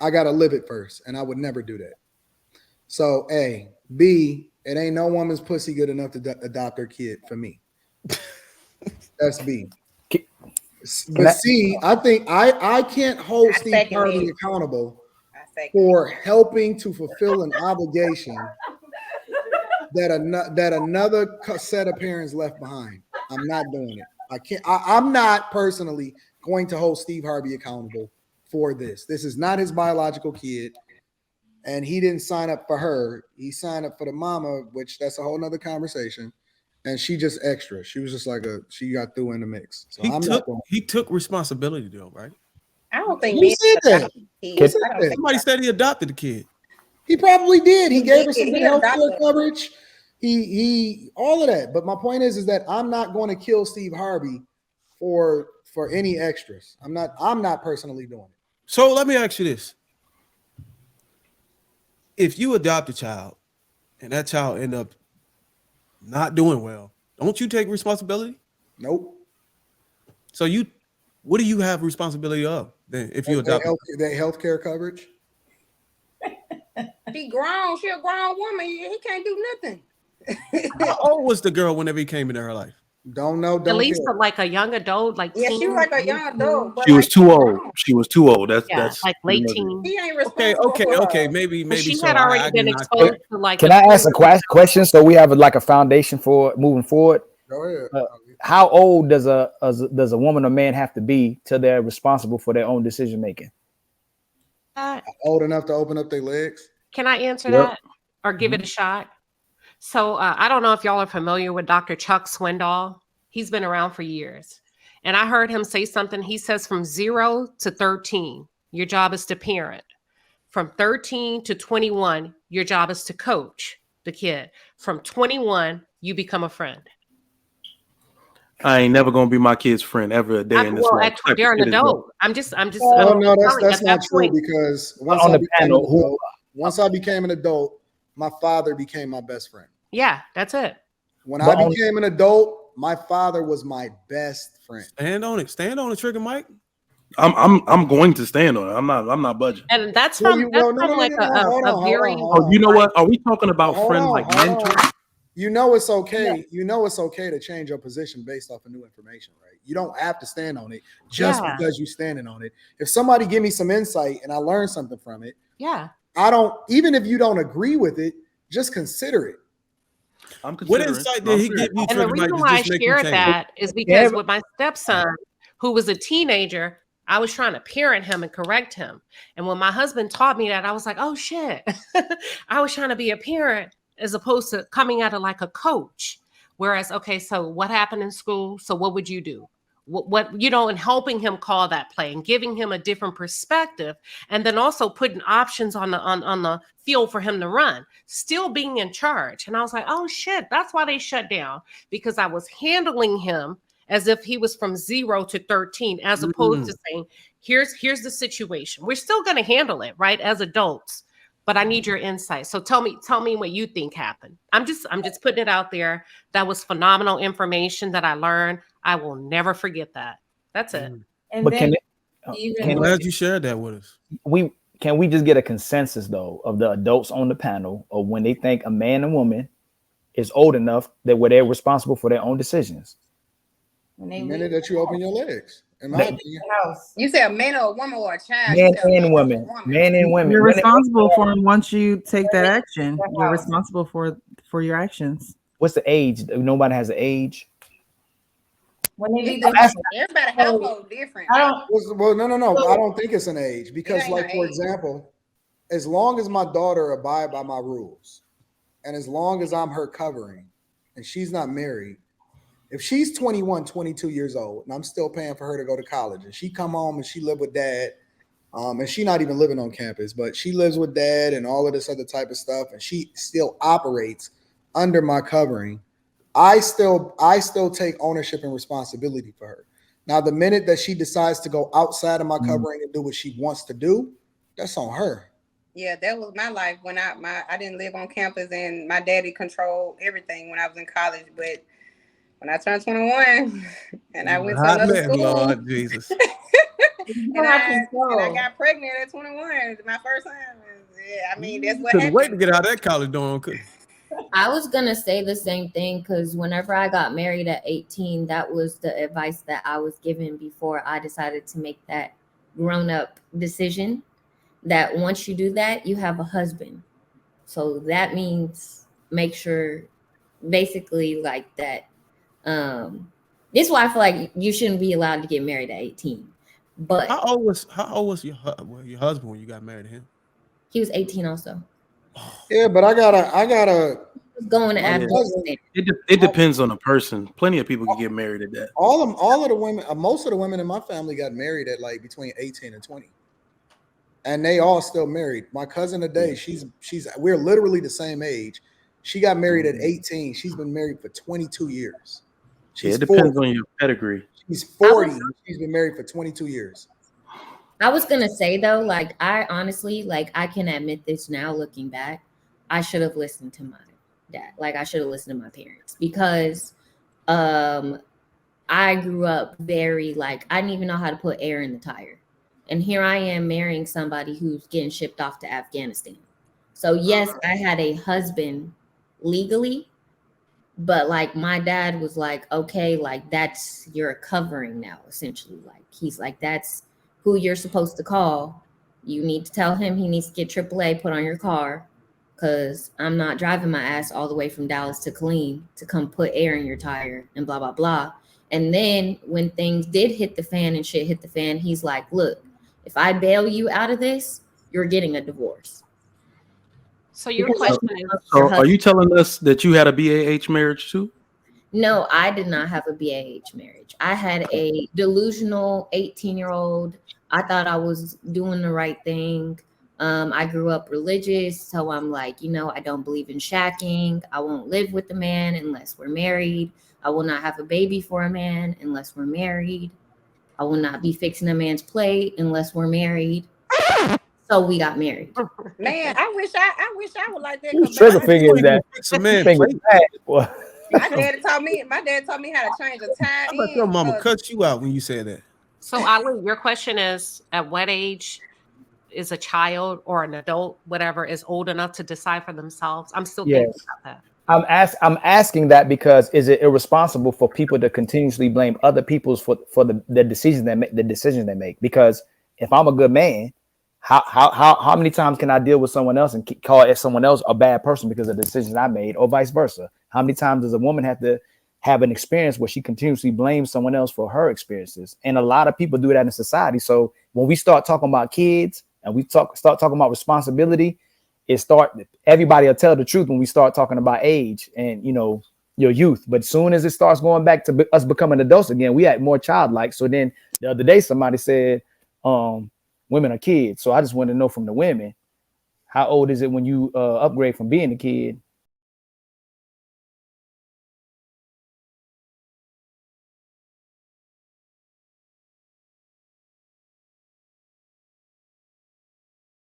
I gotta live it first, and I would never do that. So A. B. It ain't no woman's pussy good enough to adopt her kid for me. That's B. But C, I think I can't hold Steve Harvey accountable for helping to fulfill an obligation that another set of parents left behind. I'm not doing it. I can't. I'm not personally going to hold Steve Harvey accountable for this. This is not his biological kid, and he didn't sign up for her. He signed up for the mama, which that's a whole nother conversation. And she just extra. She was just like she got through in the mix. So he took responsibility though, right? I don't think Who said that? Somebody said he adopted the kid. He probably did. He gave her some good health care coverage. He all of that. But my point is that I'm not going to kill Steve Harvey for any extras. I'm not personally doing it. So let me ask you this. If you adopt a child and that child end up not doing well, don't you take responsibility? Nope. So what do you have responsibility of then if you adopt that health care coverage? She grown. She a grown woman. He can't do nothing. How old was the girl whenever he came into her life? Don't know. At least like a young adult, like yeah, she was like a young adult. She was too old. She was too old. That's like late teen. He ain't responsible. Okay. Maybe she so. had already been exposed to like. Can I ask a question so we have like a foundation for moving forward? Go ahead. How old does a woman or man have to be till they're responsible for their own decision making? Old enough to open up their legs? Can I answer that or give it a shot? So I don't know if y'all are familiar with Dr. Chuck Swindoll. He's been around for years. And I heard him say something. He says from 0 to 13, your job is to parent. From 13 to 21, your job is to coach the kid. From 21, you become a friend. I ain't never gonna be my kid's friend ever a day in this life. They're an adult. I'm just. Oh no, that's not true because once I became an adult, my father became my best friend. Yeah, that's it. When I became an adult, my father was my best friend. Stand on it, Trigger Mike. I'm going to stand on it. I'm not budging. And that's from a very. Oh, you know what? Are we talking about friends like mentors? You know it's okay. Yeah. You know it's okay to change your position based off of new information, right? You don't have to stand on it just because you're standing on it. If somebody give me some insight and I learn something from it, I don't. Even if you don't agree with it, just consider it. What insight did he give you? And the reason why I shared that is because with my stepson, who was a teenager, I was trying to parent him and correct him. And when my husband taught me that, I was like, oh shit, I was trying to be a parent as opposed to coming at it like a coach. Whereas, okay, so what happened in school? So what would you do? What and helping him call that play and giving him a different perspective, and then also putting options on the field for him to run, still being in charge. And I was like, oh shit, that's why they shut down, because I was handling him as if he was from 0 to 13, as opposed to saying, here's the situation. We're still going to handle it, right, as adults, but I need your insight. So tell me what you think happened. I'm just putting it out there. That was phenomenal information that I learned. I will never forget that. That's it. And but I'm glad you shared that with us. Can we just get a consensus though of the adults on the panel of when they think a man and woman is old enough that where they're responsible for their own decisions? The minute that you open your legs. In my opinion. You say a man or a woman or a child? Man and women. Man and women. You're responsible for them once you take that action. You're responsible for your actions. What's the age? Nobody has an age. Everybody household different. Well, no. I don't think it's an age because, like, for example, as long as my daughter abide by my rules, and as long as I'm her covering, and she's not married, if she's 21, 22 years old, and I'm still paying for her to go to college, and she come home and she live with dad, and she not even living on campus, but she lives with dad and all of this other type of stuff, and she still operates under my covering, I still take ownership and responsibility for her. Now, the minute that she decides to go outside of my covering and do what she wants to do, that's on her. Yeah, that was my life when I didn't live on campus and my daddy controlled everything when I was in college. But when I turned 21 and I went to another school, Lord Jesus. and I got pregnant at 21. My first time. Yeah, I mean, that's what Couldn't wait to happened. get out of that college dorm. I was gonna say the same thing because whenever I got married at 18, that was the advice that I was given before I decided to make that grown-up decision. That once you do that, you have a husband. So that means make sure, basically, like that. This is why I feel like you shouldn't be allowed to get married at 18. But how old was your husband when you got married to him? he was 18 also. Yeah, but I gotta He was going to Afghanistan. It depends on the person. Plenty of people can get married at that. all of the women, most of the women in my family got married at like between 18 and 20. And they all still married. My cousin today, we're literally the same age. She got married at 18. She's been married for 22 years. It depends on your pedigree. She's 40. She's been married for 22 years. I was gonna say though, like I honestly, like I can admit this now looking back, I should have listened to my dad. Like I should have listened to my parents because I grew up very like I didn't even know how to put air in the tire. And here I am marrying somebody who's getting shipped off to Afghanistan. So yes, I had a husband legally, but like my dad was like, okay, like that's your covering now, essentially. Like he's like, that's who you're supposed to call. You need to tell him he needs to get AAA put on your car because I'm not driving my ass all the way from Dallas to Killeen to come put air in your tire and blah, blah, blah. And then when things did hit the fan and shit hit the fan, he's like, look, if I bail you out of this, you're getting a divorce. So your question is, So are you telling us that you had a BAH marriage too? No, I did not have a BAH marriage. I had a delusional 18-year-old. I thought I was doing the right thing. I grew up religious, so I'm like, I don't believe in shacking. I won't live with a man unless we're married. I will not have a baby for a man unless we're married. I will not be fixing a man's plate unless we're married. So we got married. Man, I wish I would like that. Whose trigger finger is that? My dad taught me how to change a time. How about your mama cut you out when you said that? So Ali, your question is, at what age is a child or an adult, whatever, is old enough to decide for themselves? I'm still thinking about that. I'm asking that because is it irresponsible for people to continuously blame other people's for the decisions they make? Because if I'm a good man, how many times can I deal with someone else and call someone else a bad person because of the decisions I made, or vice versa? How many times does a woman have to have an experience where she continuously blames someone else for her experiences? And a lot of people do that in society. So when we start talking about kids and we start talking about responsibility, everybody will tell the truth when we start talking about age and your youth. But as soon as it starts going back to us becoming adults again, we act more childlike. So then the other day somebody said women are kids. So I just want to know from the women, how old is it when you upgrade from being a kid